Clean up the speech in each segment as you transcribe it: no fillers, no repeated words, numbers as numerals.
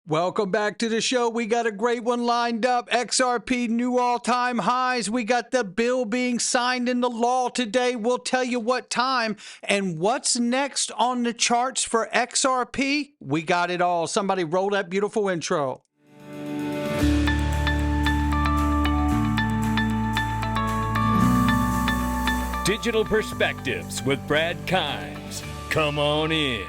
Welcome back to the show. We got a great one lined up. XRP new all-time highs. We got the bill being signed into law today. We'll tell you what time and what's next on the charts for XRP. We got it all. Somebody roll that beautiful intro. Digital Perspectives with Brad Kimes. Come on in.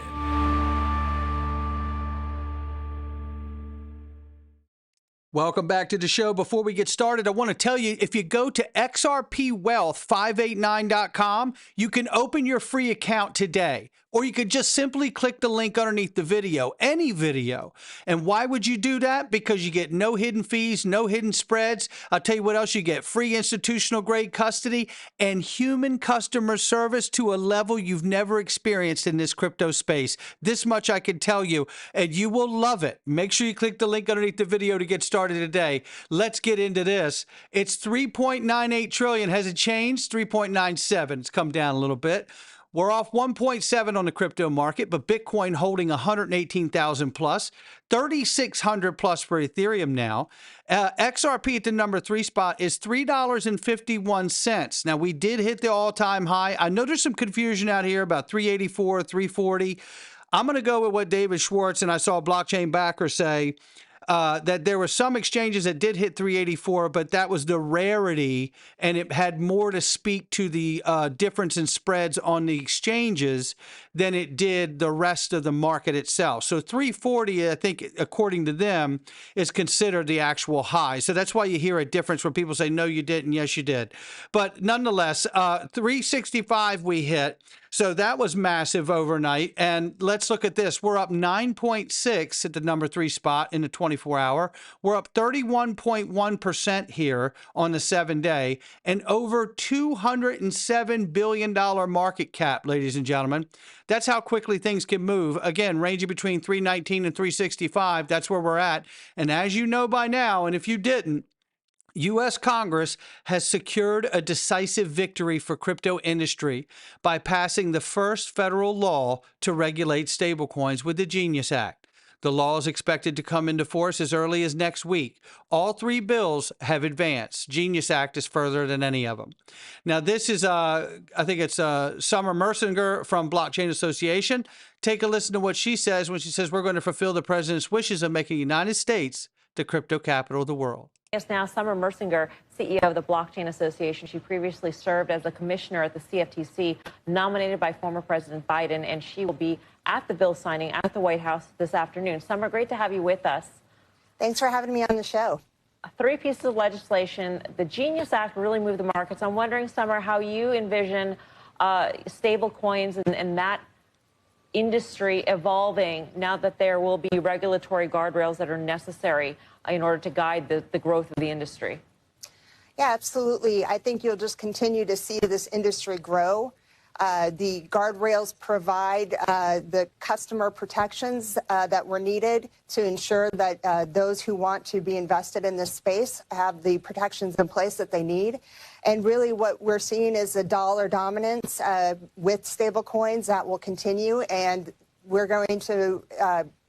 Welcome back to the show. Before we get started, I want to tell you, if you go to xrpwealth589.com, you can open your free account today. Or you could just simply click the link underneath the video, any video. And why would you do that? Because you get no hidden fees, no hidden spreads. I'll tell you what else you get. Free institutional grade custody and human customer service to a level you've never experienced in this crypto space. This much I can tell you, and you will love it. Make sure you click the link underneath the video to get started today. Let's get into this. It's 3.98 trillion. Has it changed? 3.97. It's come down a little bit. We're off 1.7 on the crypto market, but Bitcoin holding 118,000 plus, 3,600 plus for Ethereum now. XRP at the number 3 spot is $3.51. Now, we did hit the all-time high. I know there's some confusion out here about 384, 340. I'm going to go with what David Schwartz, and I saw a blockchain backer say, that there were some exchanges that did hit 384, but that was the rarity, and it had more to speak to the difference in spreads on the exchanges than it did the rest of the market itself. So 340, I think, according to them, is considered the actual high. So that's why you hear a difference where people say, no, you didn't, yes, you did. But nonetheless, 365 we hit. So that was massive overnight. And let's look at this. We're up 9.6 at the number 3 spot in the 24-hour. We're up 31.1% here on the 7-day and over $207 billion market cap, ladies and gentlemen. That's how quickly things can move. Again, ranging between 319 and 365. That's where we're at. And as you know by now, and if you didn't, U.S. Congress has secured a decisive victory for crypto industry by passing the first federal law to regulate stablecoins with the Genuis Act. The law is expected to come into force as early as next week. All 3 bills have advanced. Genuis Act is further than any of them. Now, this is, I think it's Summer Mersinger from Blockchain Association. Take a listen to what she says when she says we're going to fulfill the president's wishes of making the United States the crypto capital of the world. Yes, now Summer Mersinger, CEO of the Blockchain Association. She previously served as a commissioner at the CFTC, nominated by former President Biden, and she will be at the bill signing at the White House this afternoon. Summer, great to have you with us. Thanks for having me on the show. 3 pieces of legislation. The Genuis Act really moved the markets. I'm wondering, Summer, how you envision stable coins and that industry evolving now that there will be regulatory guardrails that are necessary in order to guide the growth of the industry. Yeah, absolutely. I think you'll just continue to see this industry grow. The guardrails provide the customer protections that were needed to ensure that those who want to be invested in this space have the protections in place that they need. And really what we're seeing is a dollar dominance with stablecoins that will continue. And we're going to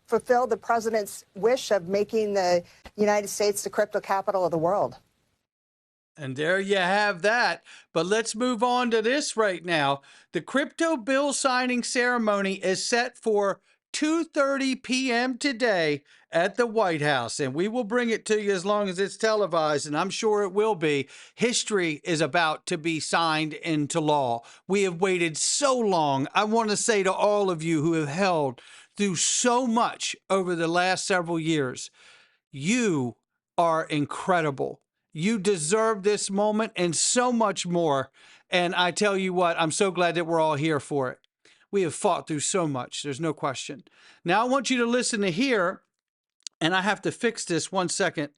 fulfill the president's wish of making the United States the crypto capital of the world. And there you have that. But let's move on to this right now. The crypto bill signing ceremony is set for 2:30 p.m. today at the White House, and we will bring it to you as long as it's televised, and I'm sure it will be. History is about to be signed into law. We have waited so long. I want to say to all of you who have held through so much over the last several years, you are incredible. You deserve this moment and so much more. And I tell you what, I'm so glad that we're all here for it. We have fought through so much. There's no question. Now I want you to listen to here, and I have to fix this 1 second.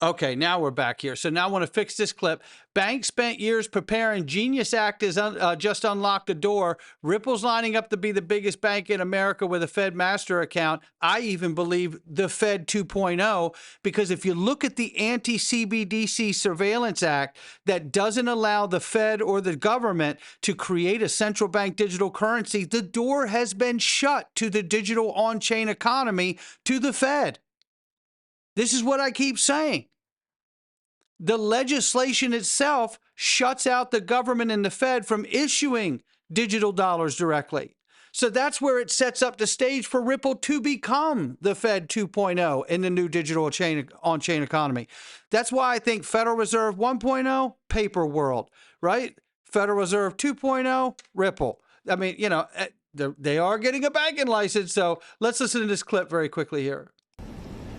Okay, now we're back here. So now I want to fix this clip. Banks spent years preparing. Genuis Act has just unlocked the door. Ripple's lining up to be the biggest bank in America with a Fed master account. I even believe the Fed 2.0, because if you look at the anti-CBDC Surveillance Act that doesn't allow the Fed or the government to create a central bank digital currency, the door has been shut to the digital on-chain economy, to the Fed. This is what I keep saying. The legislation itself shuts out the government and the Fed from issuing digital dollars directly. So that's where it sets up the stage for Ripple to become the Fed 2.0 in the new digital on-chain economy. That's why I think Federal Reserve 1.0, paper world, right? Federal Reserve 2.0, Ripple. I mean, you know, they are getting a banking license. So let's listen to this clip very quickly here.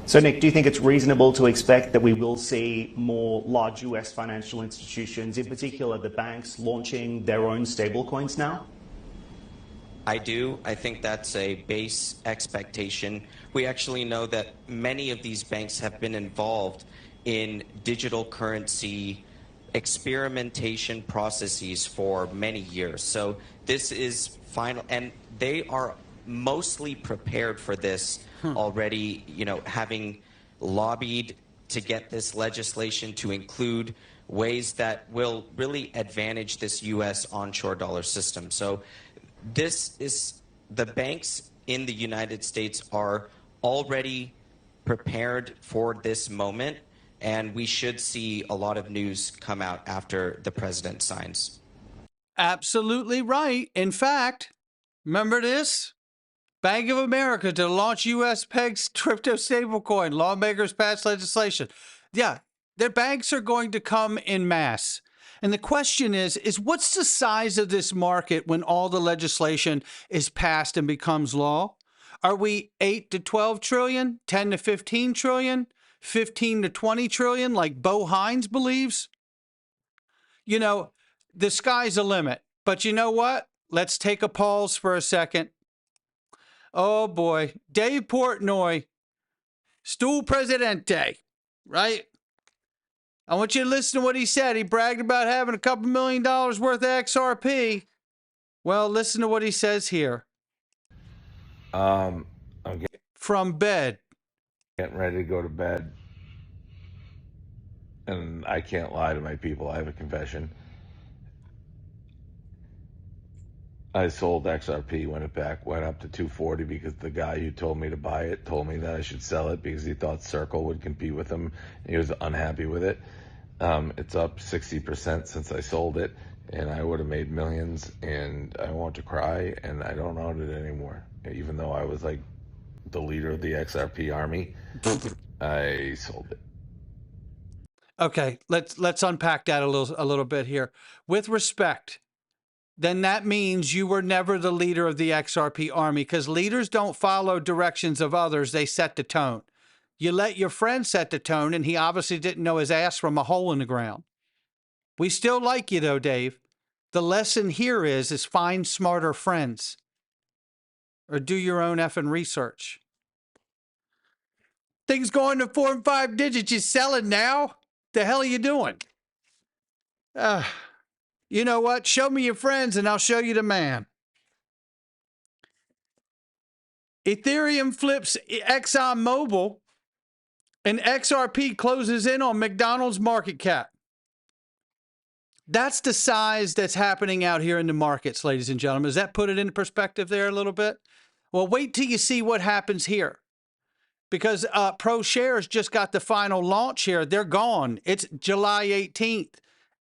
So, Nick, do you think it's reasonable to expect that we will see more large US financial institutions, in particular the banks, launching their own stablecoins now? I do. I think that's a base expectation. We actually know that many of these banks have been involved in digital currency experimentation processes for many years. So this is final, and they are mostly prepared for this already, you know, having lobbied to get this legislation to include ways that will really advantage this U.S. onshore dollar system. So this is, the banks in the United States are already prepared for this moment, and we should see a lot of news come out after the president signs. Absolutely right. In fact, remember this? Bank of America to launch U.S. pegged crypto stablecoin. Lawmakers passed legislation. Yeah, their banks are going to come in mass. And the question is what's the size of this market when all the legislation is passed and becomes law? Are we 8 to 12 trillion, 10 to 15 trillion, 15 to 20 trillion, like Bo Hines believes? You know, the sky's the limit. But you know what? Let's take a pause for a second. Oh, boy. Dave Portnoy, Stool Presidente, right? I want you to listen to what he said. He bragged about having a couple $1 million worth of XRP. Well, listen to what he says here. I'm From bed. getting ready to go to bed. And I can't lie to my people. I have a confession. I sold XRP when it went up to 240 because the guy who told me to buy it told me that I should sell it because he thought Circle would compete with him. And he was unhappy with it. It's up 60% since I sold it, and I would have made millions, and I want to cry, and I don't own it anymore. Even though I was like the leader of the XRP army, I sold it. Okay, let's unpack that a little bit here. With respect, then that means you were never the leader of the XRP army, because leaders don't follow directions of others. They set the tone. You let your friend set the tone, and he obviously didn't know his ass from a hole in the ground. We still like you, though, Dave. The lesson here is find smarter friends. Or do your own effing research. Things going to 4 and 5 digits. You selling now? The hell are you doing? You know what? Show me your friends, and I'll show you the man. Ethereum flips ExxonMobil, and XRP closes in on McDonald's market cap. That's the size that's happening out here in the markets, ladies and gentlemen. Does that put it into perspective there a little bit? Well, wait till you see what happens here. Because Pro Shares just got the final launch here. They're gone. It's July 18th.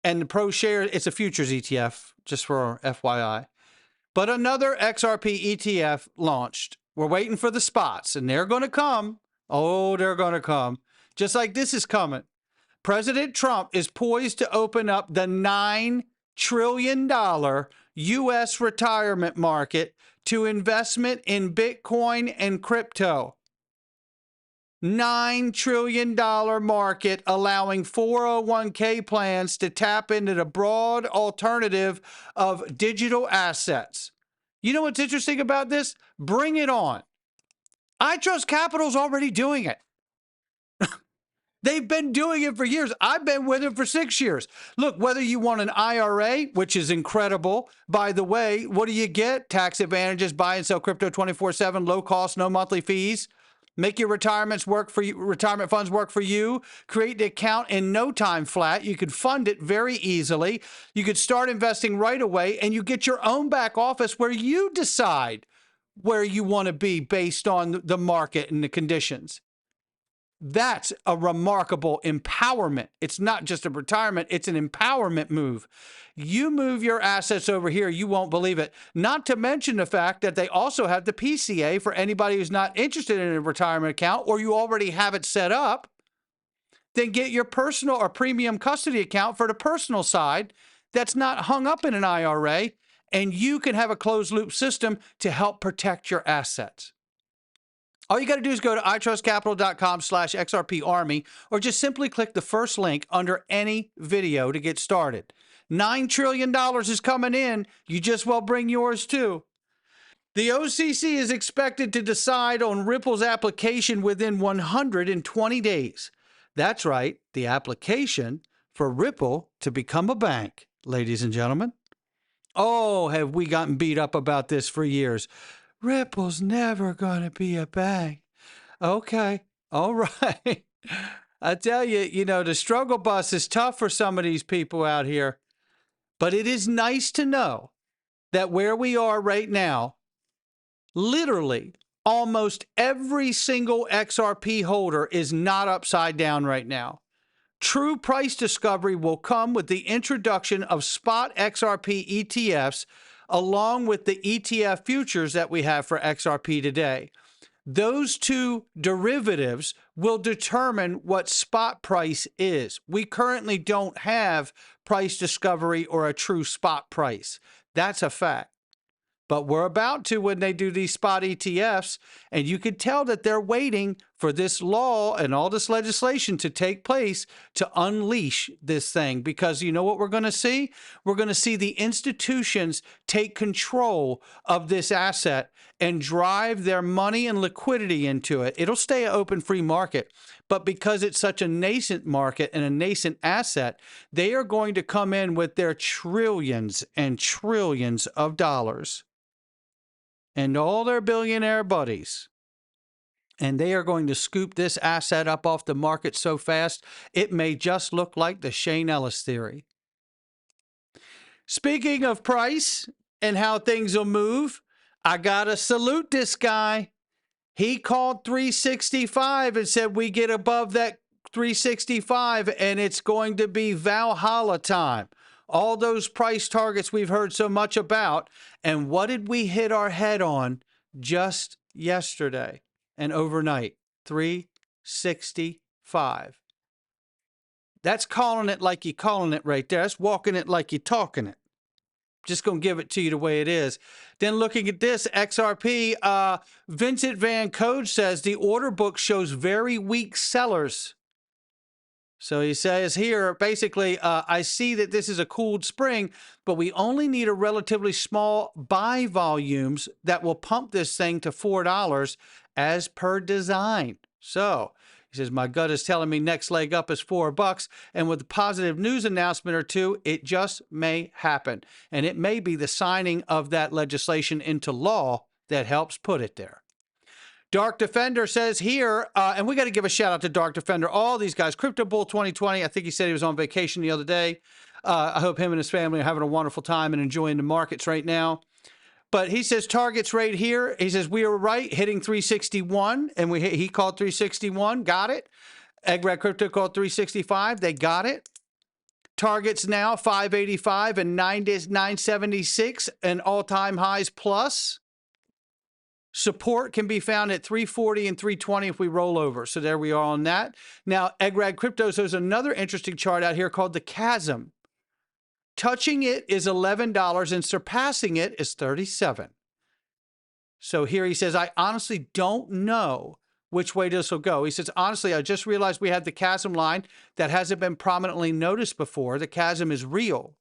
And the Pro Shares, it's a futures ETF, just for FYI. But another XRP ETF launched. We're waiting for the spots, and they're going to come. Oh, they're going to come. Just like this is coming. President Trump is poised to open up the $9 trillion U.S. retirement market to investment in Bitcoin and crypto. $9 trillion market allowing 401k plans to tap into the broad alternative of digital assets. You know what's interesting about this? Bring it on. iTrustCapital's already doing it. They've been doing it for years. I've been with it for 6 years. Look, whether you want an IRA, which is incredible. By the way, what do you get? Tax advantages, buy and sell crypto 24/7, low cost, no monthly fees. Make your retirement funds work for you. Create the account in no time flat. You could fund it very easily. You could start investing right away, and you get your own back office where you decide where you want to be based on the market and the conditions. That's a remarkable empowerment. It's not just a retirement, it's an empowerment move. You move your assets over here, you won't believe it. Not to mention the fact that they also have the PCA for anybody who's not interested in a retirement account, or you already have it set up. Then get your personal or premium custody account for the personal side that's not hung up in an IRA, and you can have a closed loop system to help protect your assets. All you got to do is go to itrustcapital.com/XRP Army, or just simply click the first link under any video to get started. $9 trillion is coming in. You just well bring yours too. The OCC is expected to decide on Ripple's application within 120 days. That's right, the application for Ripple to become a bank, ladies and gentlemen. Oh, have we gotten beat up about this for years. Ripple's never going to be a bank. Okay, all right. I tell you, you know, the struggle bus is tough for some of these people out here. But it is nice to know that where we are right now, literally almost every single XRP holder is not upside down right now. True price discovery will come with the introduction of spot XRP ETFs, along with the ETF futures that we have for XRP today. Those two derivatives will determine what spot price is. We currently don't have price discovery or a true spot price. That's a fact. But we're about to when they do these spot ETFs, and you can tell that they're waiting for this law and all this legislation to take place to unleash this thing. Because you know what we're going to see? We're going to see the institutions take control of this asset and drive their money and liquidity into it. It'll stay an open free market. But because it's such a nascent market and a nascent asset, they are going to come in with their trillions and trillions of dollars and all their billionaire buddies. And they are going to scoop this asset up off the market so fast, it may just look like the Shane Ellis theory. Speaking of price and how things will move, I got to salute this guy. He called 365 and said we get above that 365 and it's going to be Valhalla time. All those price targets we've heard so much about. And what did we hit our head on just yesterday and overnight? 365. That's calling it like you're calling it right there. That's walking it like you're talking it. Just going to give it to you the way it is. Then looking at this, XRP, Vincent Van Code says the order book shows very weak sellers. So he says here, basically, I see that this is a cooled spring, but we only need a relatively small buy volumes that will pump this thing to $4 as per design. So he says, my gut is telling me next leg up is $4. And with a positive news announcement or two, it just may happen. And it may be the signing of that legislation into law that helps put it there. Dark Defender says here, and we got to give a shout out to Dark Defender, all these guys. Crypto Bull 2020, I think he said he was on vacation the other day. I hope him and his family are having a wonderful time and enjoying the markets right now. But he says targets right here. He says we were right, hitting 361, and he called 361, got it. Egg-Rad Crypto called 365, they got it. Targets now 585 and 976, and all-time highs plus. Support can be found at 340 and 320 if we roll over. So there we are on that. Now, Egg-Rad Crypto, so there's another interesting chart out here called the chasm. Touching it is $11 and surpassing it is $37. So here he says, I honestly don't know which way this will go. He says, honestly, I just realized we had the chasm line that hasn't been prominently noticed before. The chasm is real.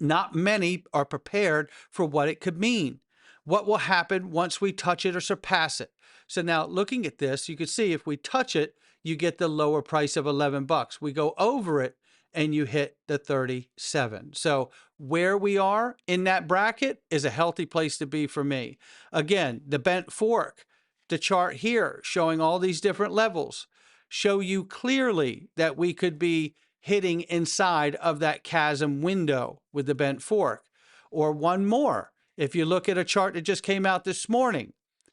Not many are prepared for what it could mean. What will happen once we touch it or surpass it? So now looking at this, you can see if we touch it, you get the lower price of $11. We go over it and you hit the 37. So where we are in that bracket is a healthy place to be for me. Again, the bent fork, the chart here showing all these different levels show you clearly that we could be hitting inside of that chasm window with the bent fork. Or one more. If you look at a chart that just came out this morning,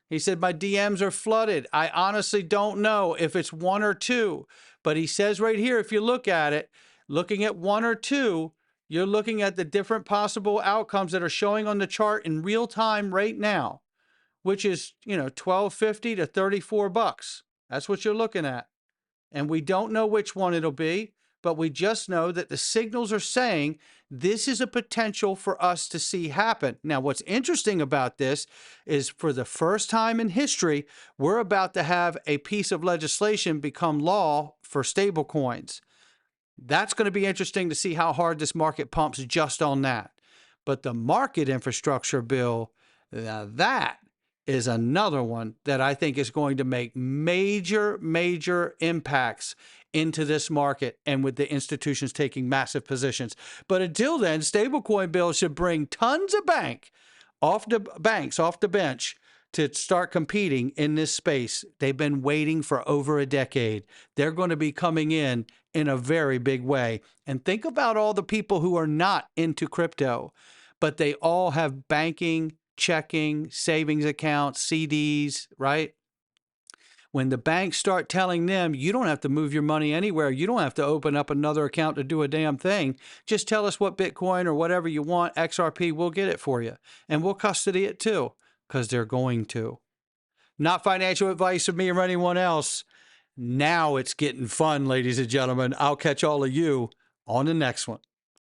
He said, my DMs are flooded. I honestly don't know if it's 1 or 2. But he says right here, if you look at it, looking at 1 or 2, you're looking at the different possible outcomes that are showing on the chart in real time right now, which is, $12.50 to $34. That's what you're looking at. And we don't know which one it'll be, but we just know that the signals are saying this is a potential for us to see happen. Now, what's interesting about this is for the first time in history, we're about to have a piece of legislation become law for stablecoins. That's going to be interesting to see how hard this market pumps just on that. But the market infrastructure bill, that is another one that I think is going to make major, major impacts into this market, and with the institutions taking massive positions. But until then, stablecoin bills should bring tons of banks off the bench to start competing in this space. They've been waiting for over a decade. They're going to be coming in a very big way. And think about all the people who are not into crypto, but they all have banking, checking, savings accounts, CDs, right? When the banks start telling them, you don't have to move your money anywhere, you don't have to open up another account to do a damn thing, just tell us what Bitcoin or whatever you want, XRP, we'll get it for you. And we'll custody it too, because they're going to. Not financial advice from me or anyone else. Now it's getting fun, ladies and gentlemen. I'll catch all of you on the next one.